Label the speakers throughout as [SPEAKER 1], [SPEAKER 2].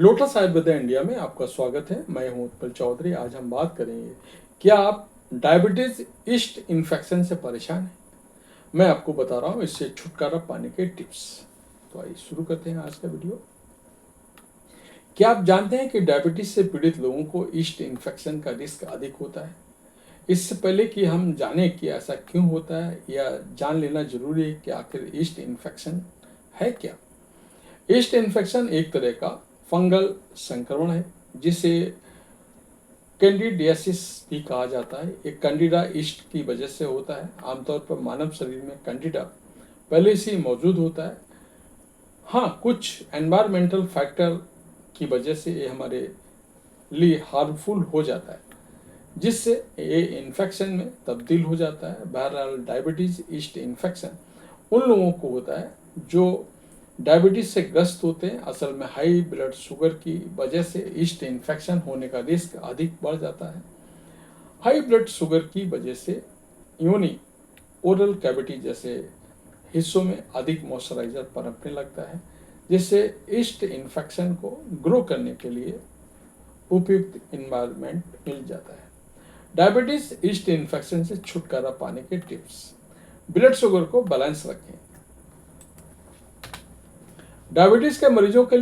[SPEAKER 1] Lotus Ayurveda India में आपका स्वागत है। मैं हूं उत्पल चौधरी। आज हम बात करेंगे, क्या आप डायबिटीज ईस्ट इन्फेक्शन से परेशान हैं? मैं आपको बता रहा हूं इससे छुटकारा पाने के टिप्स। तो आइए शुरू करते हैं आज का वीडियो। क्या आप जानते हैं कि डायबिटीज से पीड़ित लोगों को ईस्ट इन्फेक्शन का रिस्क अधिक होता है? इससे पहले कि हम जाने कि ऐसा क्यों होता है या जान लेना जरूरी है कि आखिर ईस्ट इन्फेक्शन है क्या। ईस्ट इन्फेक्शन एक तरह का फंगल संक्रमण है जिसे कैंडिडियासिस भी कहा जाता है। एक कैंडिडा ईस्ट की वजह से होता है। आमतौर पर मानव शरीर में कैंडिडा पहले से ही मौजूद होता है। हाँ, कुछ एनवायरमेंटल फैक्टर की वजह से ये हमारे लिए हार्मफुल हो जाता है, जिससे ये इन्फेक्शन में तब्दील हो जाता है। बहरहाल डायबिटीज ईस्ट इन्फेक्शन उन लोगों को होता है जो डायबिटीज से ग्रस्त होते हैं। असल में हाई ब्लड शुगर की वजह से ईस्ट इन्फेक्शन होने का रिस्क अधिक बढ़ जाता है। हाई ब्लड शुगर की वजह से योनि ओरल कैविटी जैसे हिस्सों में अधिक मॉइस्चराइजर पनपने लगता है, जिससे ईस्ट इन्फेक्शन को ग्रो करने के लिए उपयुक्त इन्वायरमेंट मिल जाता है। डायबिटीज ईस्ट इन्फेक्शन से छुटकारा पाने के टिप्स। ब्लड शुगर को बैलेंस रखें। डायबिटीज के मरीजों के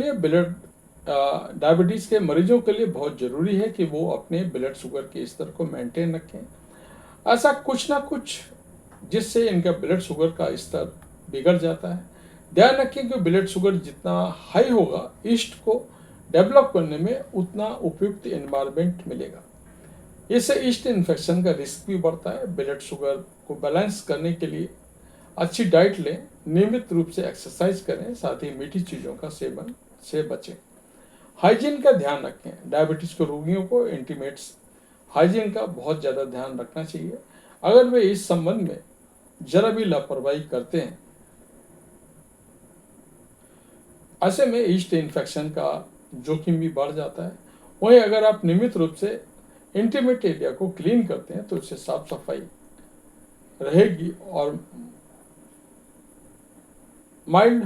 [SPEAKER 1] लिए बहुत जरूरी है कि वो अपने ब्लड शुगर के स्तर को मेंटेन रखें। ऐसा कुछ ना कुछ जिससे इनका ब्लड शुगर का स्तर बिगड़ जाता है। ध्यान रखें कि ब्लड शुगर जितना हाई होगा, ईस्ट को डेवलप करने में उतना उपयुक्त एनवायरनमेंट मिलेगा। इससे ईस्ट इन्फेक्शन का रिस्क भी बढ़ता है। ब्लड शुगर को बैलेंस करने के लिए अच्छी डाइट लें, नियमित रूप से एक्सरसाइज करें, साथ ही मीठी चीज़ों का सेवन से बचें। हाइजीन का ध्यान रखें। डायबिटीज के रोगियों को इंटीमेट्स हाइजीन का बहुत ज़्यादा ध्यान रखना चाहिए। अगर वे इस संबंध में जरा भी लापरवाही करते हैं, ऐसे में ईस्ट इन्फेक्शन का जोखिम भी बढ़ जाता है। वहीं अगर आप नियमित रूप से इंटीमेट एरिया को क्लीन करते हैं तो इससे साफ सफाई रहेगी और मॉइस्ट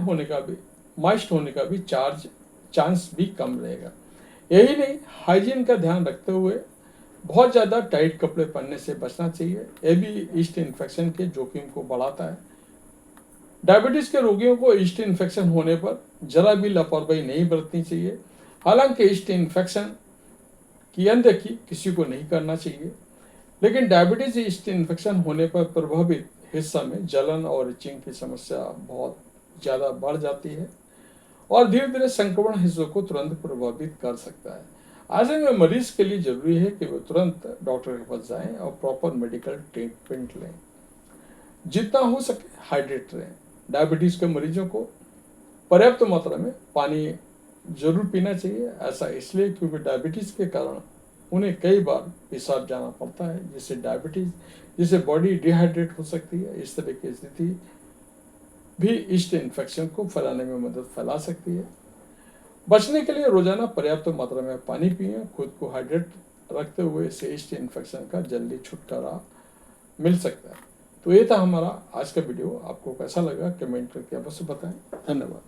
[SPEAKER 1] होने का भी चांस भी कम रहेगा। यही नहीं, हाइजीन का ध्यान रखते हुए बहुत ज़्यादा टाइट कपड़े पहनने से बचना चाहिए। यह भी ईस्ट इन्फेक्शन के जोखिम को बढ़ाता है। डायबिटीज के रोगियों को ईस्ट इन्फेक्शन होने पर जरा भी लापरवाही नहीं बरतनी चाहिए। हालांकि ईस्ट इन्फेक्शन की अनदेखी किसी को नहीं करना चाहिए, लेकिन डायबिटीज ईस्ट इन्फेक्शन होने पर प्रभावित हिस्सा में जलन और इचिंग की समस्या बहुत ज़्यादा बढ़ जाती है और धीरे धीरे संक्रमण हिस्सों को तुरंत प्रभावित कर सकता है। ऐसे में मरीज के लिए जरूरी है कि वे तुरंत डॉक्टर के पास जाएं और प्रॉपर मेडिकल ट्रीटमेंट लें। जितना हो सके हाइड्रेट रहें। डायबिटीज के मरीजों को पर्याप्त मात्रा में पानी जरूर पीना चाहिए। ऐसा इसलिए क्योंकि डायबिटीज के कारण उन्हें कई बार पेशाब जाना पड़ता है, जिससे बॉडी डिहाइड्रेट हो सकती है। इस तरह की स्थिति भी ईस्ट इन्फेक्शन को फैलाने में मदद फैला सकती है। बचने के लिए रोजाना पर्याप्त मात्रा में पानी पिएं। खुद को हाइड्रेट रखते हुए इससे ईस्ट इन्फेक्शन का जल्दी छुटकारा मिल सकता है। तो ये था हमारा आज का वीडियो। आपको कैसा लगा कमेंट करके अवश्य बताएं। धन्यवाद।